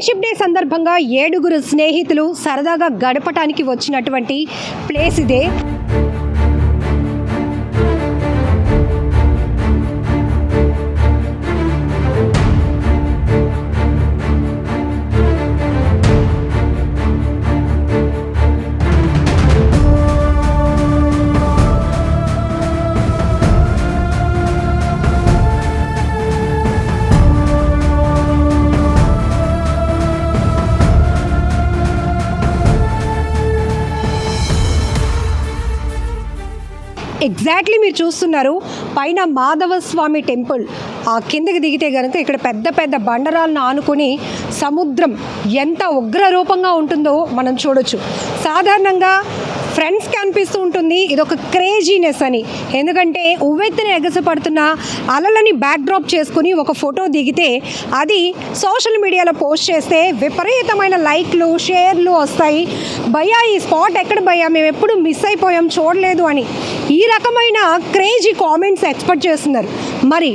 Friendship day సందర్భంగా 7 స్నేహితులు సరదాగా గడపటానికి వచ్చినటువంటి ప్లేస్ ఇదే. ఎగ్జాక్ట్లీ మీరు చూస్తున్నారు పైన మాధవ స్వామి టెంపుల్. ఆ కిందకి దిగితే కనుక ఇక్కడ పెద్ద పెద్ద బండరాలను ఆనుకొని సముద్రం ఎంత ఉగ్ర రూపంగా ఉంటుందో మనం చూడొచ్చు. సాధారణంగా ఫ్రెండ్స్కి అనిపిస్తూ ఉంటుంది ఇదొక క్రేజీనెస్ అని, ఎందుకంటే ఉవ్వెత్తున ఎగసిపడుతున్న అలలని బ్యాక్డ్రాప్ చేసుకుని ఒక ఫోటో దిగితే అది సోషల్ మీడియాలో పోస్ట్ చేస్తే విపరీతమైన లైక్లు షేర్లు వస్తాయి. భయ్యా ఈ స్పాట్ ఎక్కడ భయ్యా, మేము ఎప్పుడు మిస్ అయిపోయాం చూడలేదు అని ఈ రకమైన క్రేజీ కామెంట్స్ ఎక్స్పెక్ట్ చేస్తున్నారు. మరి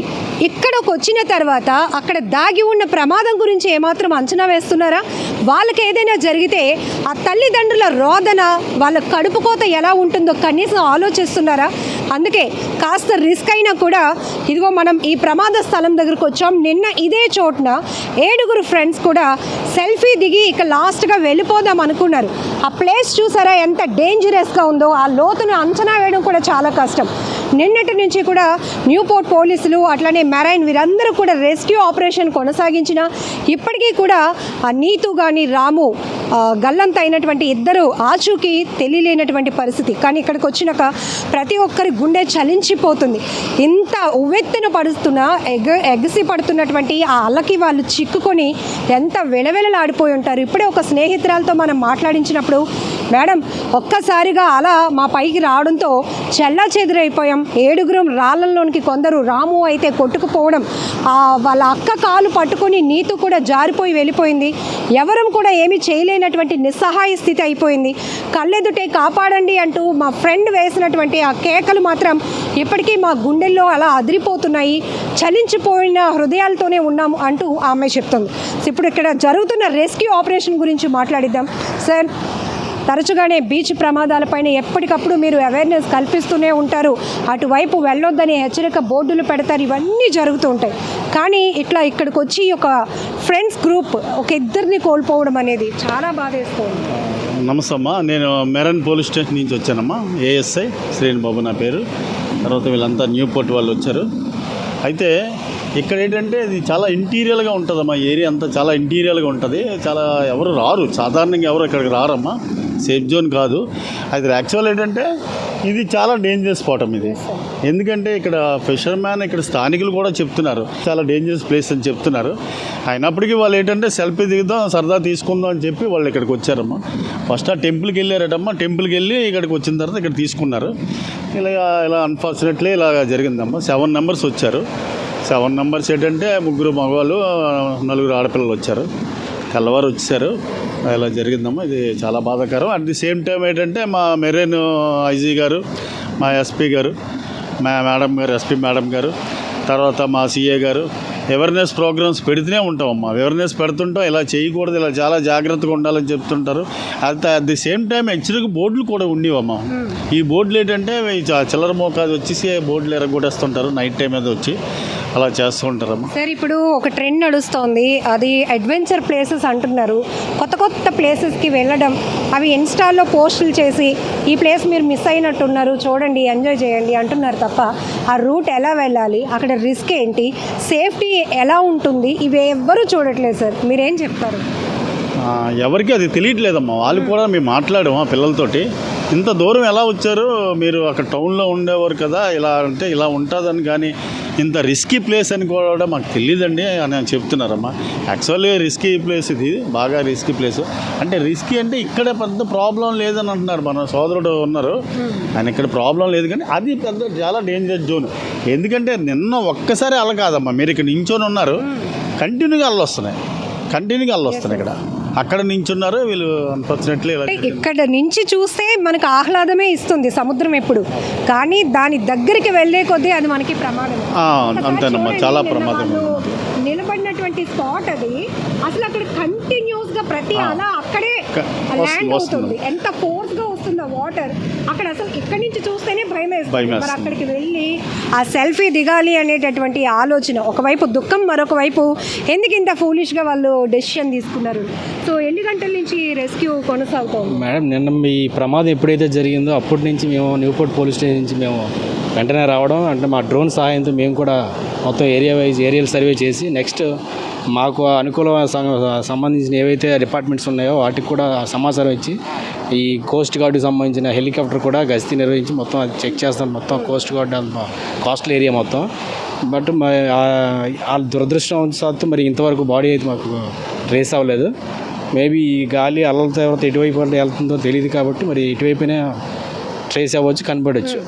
ఇక్కడికి వచ్చిన తర్వాత అక్కడ దాగి ఉన్న ప్రమాదం గురించి ఏమాత్రం అంచనా వేస్తున్నారా? వాళ్ళకి ఏదైనా జరిగితే ఆ తల్లిదండ్రుల రోదన, వాళ్ళ కడుపు కోత ఎలా ఉంటుందో కనీసం ఆలోచిస్తున్నారా? అందుకే కాస్త రిస్క్ అయినా కూడా ఇదిగో మనం ఈ ప్రమాద స్థలం దగ్గరకు వచ్చాం. నిన్న ఇదే చోటున 7 ఫ్రెండ్స్ కూడా సెల్ఫీ దిగి ఇక లాస్ట్గా వెళ్ళిపోదాం అనుకున్నారు. ఆ ప్లేస్ చూసారా ఎంత డేంజరస్గా ఉందో, ఆ లోతును అంచనా వేయడం కూడా చాలా కష్టం. నిన్నటి నుంచి కూడా న్యూపోర్ట్ పోలీసులు అట్లానే మెరైన్ వీరందరూ కూడా రెస్క్యూ ఆపరేషన్ కొనసాగించిన ఇప్పటికీ కూడా ఆ నీతు కానీ రాము గల్లంత అయినటువంటి 2 ఆచూకీ తెలియలేనటువంటి పరిస్థితి. కానీ ఇక్కడికి వచ్చినాక ప్రతి ఒక్కరి గుండె చలించిపోతుంది. ఇంత ఉవ్వెత్తున పడుతున్న ఎగసి పడుతున్నటువంటి ఆ అలకి వాళ్ళు చిక్కుకొని ఎంత వెలవెలలాడిపోయి ఉంటారు. ఇప్పుడే ఒక స్నేహితురాలతో మనం మాట్లాడించినప్పుడు, మేడం ఒక్కసారిగా అలా మా పైకి రావడంతో చెల్లా చెదురైపోయాం. 7 రాళ్ళల్లోనికి కొందరు, రాము అయితే కొట్టుకుపోవడం, వాళ్ళ అక్క కాలు పట్టుకొని నీతు కూడా జారిపోయి వెళ్ళిపోయింది. ఎవరం కూడా ఏమీ చేయలేనటువంటి నిస్సహాయ స్థితి అయిపోయింది. కళ్ళెదుటే కాపాడండి అంటూ మా ఫ్రెండ్ వేసినటువంటి ఆ కేకలు మాత్రం ఇప్పటికీ మా గుండెల్లో అలా అదిరిపోతున్నాయి. చలించిపోయిన హృదయాలతోనే ఉన్నాము అంటూ ఆమె చెప్తుంది. ఇప్పుడు ఇక్కడ జరుగుతున్న రెస్క్యూ ఆపరేషన్ గురించి మాట్లాడిద్దాం. సార్, తరచుగానే బీచ్ ప్రమాదాలపైన ఎప్పటికప్పుడు మీరు అవేర్నెస్ కల్పిస్తూనే ఉంటారు, అటువైపు వెళ్ళొద్దని హెచ్చరిక బోర్డులు పెడతారు, ఇవన్నీ జరుగుతూ ఉంటాయి. కానీ ఇట్లా ఇక్కడికి వచ్చి ఒక ఫ్రెండ్స్ గ్రూప్ ఒక 2 కోల్పోవడం అనేది చాలా బాధేస్తుంది. నమస్తే అమ్మా, నేను మెరైన్ పోలీస్ స్టేషన్ నుంచి వచ్చానమ్మా. ఏఎస్ఐ శ్రీని బాబు నా పేరు. తర్వాత వీళ్ళంతా న్యూపోర్ట్ వాళ్ళు వచ్చారు. అయితే ఇక్కడ ఏంటంటే ఇది చాలా ఇంటీరియర్గా ఉంటుందమ్మా. ఏరియా అంతా చాలా ఇంటీరియర్గా ఉంటుంది. చాలా ఎవరు రారు, సాధారణంగా ఎవరు ఇక్కడికి రారమ్మా. సేఫ్ జోన్ కాదు అది. యాక్చువల్ ఏంటంటే ఇది చాలా డేంజరస్ స్పాట్ అమ్మ ఇది. ఎందుకంటే ఇక్కడ ఫిషర్మ్యాన్, ఇక్కడ స్థానికులు కూడా చెప్తున్నారు చాలా డేంజరస్ ప్లేస్ అని చెప్తున్నారు. అయినప్పటికీ వాళ్ళు ఏంటంటే సెల్ఫీ దిగుదాం, సరదా తీసుకుందాం అని చెప్పి వాళ్ళు ఇక్కడికి వచ్చారమ్మా. ఫస్ట్ ఆ టెంపుల్కి వెళ్ళారటమ్మా. టెంపుల్కి వెళ్ళి ఇక్కడికి వచ్చిన తర్వాత ఇక్కడ తీసుకున్నారు. ఇలా అన్ఫార్చునేట్లీ ఇలా జరిగిందమ్మా. 7 మెంబర్స్ వచ్చారు. 7 మెంబర్స్ ఏంటంటే 3 మగవాళ్ళు, 4 ఆడపిల్లలు వచ్చారు. తెల్లవారు వచ్చారు. ఇలా జరిగిందమ్మా. ఇది చాలా బాధాకరం. అట్ ది సేమ్ టైం ఏంటంటే మా మెరైన్ ఐజీ గారు, మా ఎస్పీ గారు, మా మేడం గారు, ఎస్పీ మేడం గారు, తర్వాత మా సిఏ గారు అవేర్నెస్ ప్రోగ్రామ్స్ పెడుతూనే ఉంటామమ్మా. అవేర్నెస్ పెడుతుంటాం. ఇలా చేయకూడదు, ఇలా చాలా జాగ్రత్తగా ఉండాలని చెప్తుంటారు. అట్ ది సేమ్ టైం హెచ్చరిక బోర్డులు కూడా ఉండేవమ్మా. ఈ బోర్డులు ఏంటంటే చిల్లర మోకాది వచ్చేసి బోర్డులు ఎరగొట్టేస్తుంటారు నైట్ టైం మీద వచ్చి, అలా చేస్తూ ఉంటారమ్మా. సార్, ఇప్పుడు ఒక ట్రెండ్ నడుస్తోంది, అది అడ్వెంచర్ ప్లేసెస్ అంటున్నారు. కొత్త కొత్త ప్లేసెస్కి వెళ్ళడం, అవి ఇన్స్టాల్లో పోస్టులు చేసి ఈ ప్లేస్ మీరు మిస్ అయినట్టున్నారు, చూడండి, ఎంజాయ్ చేయండి అంటున్నారు తప్ప ఆ రూట్ ఎలా వెళ్ళాలి, అక్కడ రిస్క్ ఏంటి, సేఫ్టీ ఎలా ఉంటుంది, ఇవి ఎవ్వరూ చూడట్లేదు సార్. మీరేం చెప్తారు? ఎవరికి అది తెలియట్లేదమ్మా. వాళ్ళు కూడా మేము మాట్లాడాము ఆ పిల్లలతోటి, ఇంత దూరం ఎలా వచ్చారు మీరు, అక్కడ టౌన్లో ఉండేవారు కదా, ఇలా అంటే ఇలా ఉంటుందని, కానీ ఇంత రిస్కీ ప్లేస్ అని కూడా మాకు తెలియదండి అని చెప్తున్నారమ్మా. యాక్చువల్లీ రిస్కీ ప్లేస్ ఇది, బాగా రిస్కీ ప్లేస్. అంటే రిస్కీ అంటే ఇక్కడ పెద్ద ప్రాబ్లం లేదని అంటున్నారు. మన సోదరుడు ఉన్నారు ఆయన, ఇక్కడ ప్రాబ్లం లేదు, కానీ అది పెద్ద చాలా డేంజర్ జోన్. ఎందుకంటే నిన్న ఒక్కసారి అలా కాదమ్మా, మీరు ఇక్కడ నించొని ఉన్నారు, కంటిన్యూగా అల్లు వస్తున్నాయి ఇక్కడ. అక్కడ నించున్నారు వీళ్ళు. అన్ఫార్చునేట్లీ ఇక్కడ నుంచి చూస్తే మనకు ఆహ్లాదమే ఇస్తుంది సముద్రం ఎప్పుడు, కానీ దాని దగ్గరికి వెళ్ళే కొద్దీ అది మనకి ప్రమాదం. అంతేనమ్మా, చాలా ప్రమాదం. నిలబడినటువంటి ఉన్నటువంటి స్పాట్ అది. అసలు అక్కడ కంటిన్యూస్ గా ప్రతి అలా అక్కడే ల్యాండ్ అవుతుంది. ఎంత ఫోర్స్ గా వస్తుందో వాటర్ అక్కడ. అసలు ఇక్కడి నుంచి చూస్తేనే భయం వేస్తుంది. మరి అక్కడికి వెళ్ళి ఆ సెల్ఫీ దిగాలి అనేటటువంటి ఆలోచన, ఒకవైపు దుఃఖం, మరొక వైపు ఎందుకు ఇంత ఫూలిష్ గా వాళ్ళు డెసిషన్ తీసుకున్నారు. సో ఎన్ని గంటల నుంచి రెస్క్యూ కొనసాగుతోంది మేడం? నిన్న మీ ప్రమాదం ఎప్పుడైతే జరిగిందో అప్పటి నుంచి మేము న్యూపోర్ట్ పోలీస్ స్టేషన్ నుంచి మేము వెంటనే రావడం, అంటే మా డ్రోన్ సహాయంతో మేము కూడా మొత్తం ఏరియా వైజ్ ఏరియల్ సర్వే చేసి నెక్స్ట్ మాకు అనుకూల సంబంధించిన ఏవైతే డిపార్ట్మెంట్స్ ఉన్నాయో వాటికి కూడా సమాచారం ఇచ్చి ఈ కోస్ట్ గార్డుకి సంబంధించిన హెలికాప్టర్ కూడా గస్తీ నిర్వహించి మొత్తం అది చెక్ చేస్తాం. మొత్తం కోస్ట్ గార్డ్ కోస్టల్ ఏరియా మొత్తం. బట్ ఆ దురదృష్టవశాత్తు మరి ఇంతవరకు బాడీ అయితే మాకు ట్రేస్ అవ్వలేదు. మేబీ ఈ గాలి అల్లల తీవ్రత ఎటువైపు వెళ్తుందో తెలియదు కాబట్టి మరి ఇటువైపునే ట్రేస్ అవ్వచ్చు, కనపడవచ్చు.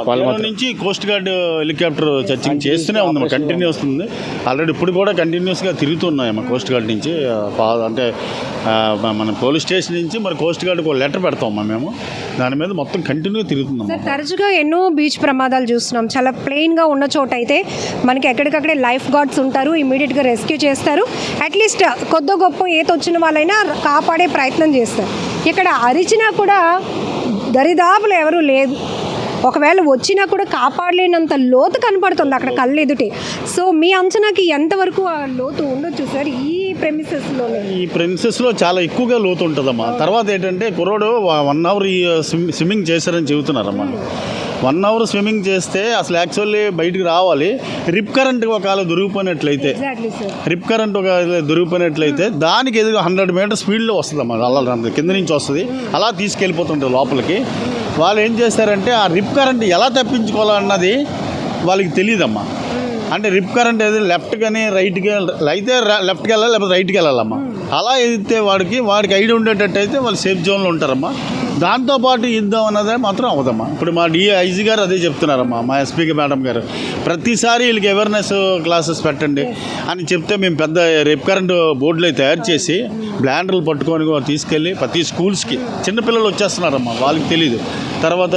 వాళ్ళ నుంచి కోస్ట్ గార్డ్ హెలికాప్టర్ సర్చింగ్ చేస్తూనే ఉంది, కంటిన్యూ వస్తుంది. ఆల్రెడీ ఇప్పుడు కూడా కంటిన్యూస్గా తిరుగుతున్నాయమ్మా కోస్ట్ గార్డ్ నుంచి. అంటే మన పోలీస్ స్టేషన్ నుంచి మరి కోస్ట్ గార్డ్కి ఒక లెటర్ పెడతామమ్మా మేము. దాని మీద మొత్తం కంటిన్యూ తిరుగుతున్నాం. సార్, తరచుగా ఎన్నో బీచ్ ప్రమాదాలు చూస్తున్నాం. చాలా ప్లెయిన్గా ఉన్న చోట అయితే మనకి ఎక్కడికక్కడే లైఫ్ గార్డ్స్ ఉంటారు, ఇమీడియట్గా రెస్క్యూ చేస్తారు. అట్లీస్ట్ కొద్ది గొప్ప ఈత వచ్చిన వాళ్ళైనా కాపాడే ప్రయత్నం చేస్తారు. ఇక్కడ అరిచినా కూడా దరిదాపులు ఎవరూ లేదు. ఒకవేళ వచ్చినా కూడా కాపాడలేనంత లోతు కనపడుతుంది అక్కడ కళ్ళు ఎదుటే. సో మీ అంచనాకి ఎంతవరకు ఆ లోతు ఉండొచ్చు సార్ ఈ ప్రెమిసెస్లో? ఈ ప్రెమిసెస్లో చాలా ఎక్కువగా లోతు ఉంటుందమ్మా. తర్వాత ఏంటంటే కుర్రోడు 1 అవర్ స్విమ్మింగ్ చేశారని చెబుతున్నారమ్మా. 1 అవర్ స్విమ్మింగ్ చేస్తే అసలు యాక్చువల్లీ బయటికి రావాలి. రిప్ కరెంట్ ఒకవేళ దొరికిపోయినట్లయితే, రిప్ కరెంట్ ఒక దొరికిపోయినట్లయితే దానికి ఎదురు 100 మీటర్ స్పీడ్లో వస్తుందమ్మా. అలా కింద నుంచి వస్తుంది, అలా తీసుకెళ్ళిపోతుంటారు లోపలికి. వాళ్ళు ఏం చేస్తారంటే ఆ రిప్ కరెంట్ ఎలా తప్పించుకోవాలన్నది వాళ్ళకి తెలియదమ్మా. అంటే రిప్ కరెంట్ ఏది లెఫ్ట్ కానీ రైట్కి అయితే లెఫ్ట్కి వెళ్ళాలి, లేకపోతే రైట్కి వెళ్ళాలమ్మా. అలా అయితే వాడికి ఐడియా ఉండేటట్టు అయితే వాళ్ళు సేఫ్ జోన్లో ఉంటారమ్మా. దాంతోపాటు యుద్ధం అన్నదే మాత్రం అవదమ్మా. ఇప్పుడు మా డిఐజీ గారు అదే చెప్తున్నారమ్మా, మా ఎస్పీ మేడం గారు. ప్రతిసారి వీళ్ళకి అవేర్నెస్ క్లాసెస్ పెట్టండి అని చెప్తే మేము పెద్ద రిప్ కరెంట్ బోర్డులు తయారు చేసి బ్లాండర్లు పట్టుకొని తీసుకెళ్ళి ప్రతి స్కూల్స్కి చిన్నపిల్లలు వచ్చేస్తున్నారమ్మా, వాళ్ళకి తెలీదు. తర్వాత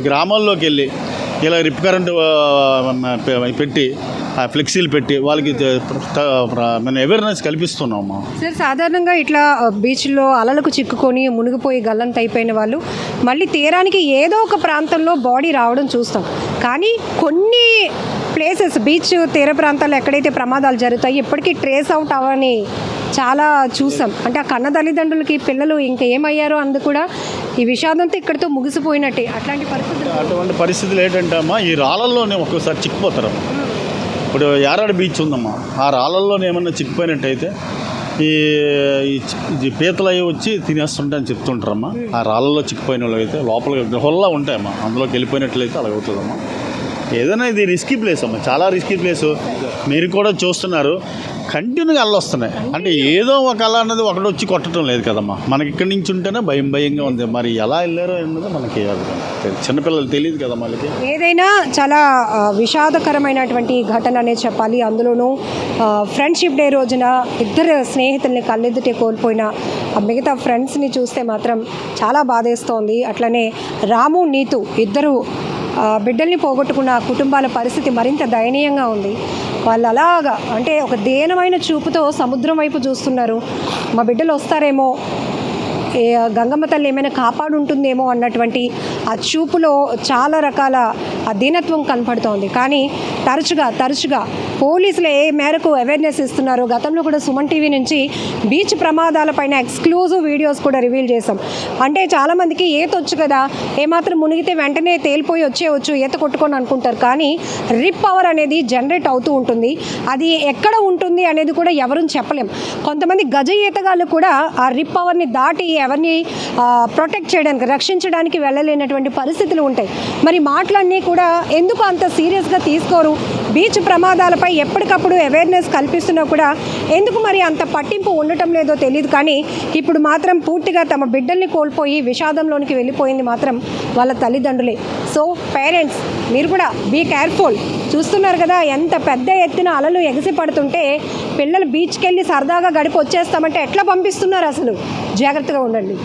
గ్రామాల్లోకి వెళ్ళి ఇలా రిప్ కరెంట్ పెట్టి ఫ్లెక్సీలు పెట్టి వాళ్ళకి మనం అవేర్నెస్ కల్పిస్తున్నాము. సార్, సాధారణంగా ఇట్లా బీచ్లో అలలకు చిక్కుకొని మునిగిపోయి గల్లంత అయిపోయిన వాళ్ళు మళ్ళీ తీరానికి ఏదో ఒక ప్రాంతంలో బాడీ రావడం చూస్తాం. కానీ కొన్ని ప్లేసెస్ బీచ్ తీర ప్రాంతాల్లో ఎక్కడైతే ప్రమాదాలు జరుగుతాయి ఇప్పటికీ ట్రేస్ అవుట్ అవని చాలా చూసాం. అంటే ఆ కన్న తల్లిదండ్రులకి పిల్లలు ఇంకా ఏమయ్యారో అందు కూడా ఈ విషాదంతో ఇక్కడితో ముగిసిపోయినట్టే. అటువంటి పరిస్థితులు ఏంటంటే అమ్మా, ఈ రాళ్ళల్లోనే ఒక్కోసారి చిక్కిపోతారమ్మా. ఇప్పుడు యారాడ బీచ్ ఉందమ్మా, ఆ రాళ్ళల్లోనే ఏమన్నా చిక్కిపోయినట్టయితే ఈ పీతలు అవి వచ్చి తినేస్తుంటాయని చెప్తుంటారమ్మా. ఆ రాళ్ళల్లో చిక్కిపోయిన వాళ్ళు అయితే లోపల గృహల్లా ఉంటాయమ్మా, అందులోకి వెళ్ళిపోయినట్లయితే అలాగవుతుందమ్మా. ఏదైనా ఇది రిస్కీ ప్లేస్ అమ్మా, చాలా రిస్కీ ప్లేసు. మీరు కూడా చూస్తున్నారు, కంటిన్యూగా అల్లు వస్తున్నాయి. అంటే ఏదో ఒక అల అన్నది ఒకటి వచ్చి కొట్టడం లేదు కదమ్మా. మనకి ఇక్కడి నుంచి ఉంటేనే భయంగా ఉంది. మరి ఎలా వెళ్ళారో అన్నది మనకి చిన్నపిల్లలు తెలియదు కదా. మనకి ఏదైనా చాలా విషాదకరమైనటువంటి ఘటన అనే చెప్పాలి. అందులోనూ ఫ్రెండ్షిప్ డే రోజున ఇద్దరు స్నేహితుల్ని కళ్ళెదుటే కోల్పోయిన మిగతా ఫ్రెండ్స్ని చూస్తే మాత్రం చాలా బాధేస్తోంది. అట్లనే రాము, నీతు ఇద్దరు బిడ్డల్ని పోగొట్టుకున్న కుటుంబాల పరిస్థితి మరింత దయనీయంగా ఉంది. వాళ్ళు అలాగా అంటే ఒక దీనమైన చూపుతో సముద్రం వైపు చూస్తున్నారు. మా బిడ్డలు వస్తారేమో, గంగమ్మ తల్లి ఏమైనా కాపాడుంటుందేమో అన్నటువంటి ఆ చూపులో చాలా రకాల దీనత్వం కనపడుతోంది. కానీ తరచుగా పోలీసులు ఏ మేరకు అవేర్నెస్ ఇస్తున్నారో, గతంలో కూడా సుమన్ టీవీ నుంచి బీచ్ ప్రమాదాలపైన ఎక్స్క్లూజివ్ వీడియోస్ కూడా రివీల్ చేసాం. అంటే చాలామందికి ఈత వచ్చు కదా, ఏమాత్రం మునిగితే వెంటనే తేలిపోయి వచ్చేయచ్చు, ఈత కొట్టుకొని అనుకుంటారు. కానీ రిప్ పవర్ అనేది జనరేట్ అవుతూ ఉంటుంది. అది ఎక్కడ ఉంటుంది అనేది కూడా ఎవరూ చెప్పలేం. కొంతమంది గజ ఈతగాళ్ళు కూడా ఆ రిప్ పవర్ని దాటి ఎవరిని ప్రొటెక్ట్ చేయడానికి, రక్షించడానికి వెళ్ళలేనటువంటి పరిస్థితులు ఉంటాయి. మరి మాటలన్నీ కూడా ఎందుకు అంత సీరియస్గా తీసుకోరు? బీచ్ ప్రమాదాలపై ఎప్పటికప్పుడు అవేర్నెస్ కల్పిస్తున్నా కూడా ఎందుకు మరి అంత పట్టింపు ఉండటం లేదో తెలియదు. కానీ ఇప్పుడు మాత్రం పూర్తిగా తమ బిడ్డల్ని కోల్పోయి విషాదంలోనికి వెళ్ళిపోయింది మాత్రం వాళ్ళ తల్లిదండ్రులే. సో పేరెంట్స్, మీరు కూడా బీ కేర్ఫుల్. చూస్తున్నారు కదా ఎంత పెద్ద ఎత్తున అలలు ఎగసి పడుతుంటే పిల్లలు బీచ్కి వెళ్ళి సరదాగా గడిపి వచ్చేస్తామంటే ఎట్లా పంపిస్తున్నారు? అసలు జాగ్రత్తగా ఉండండి.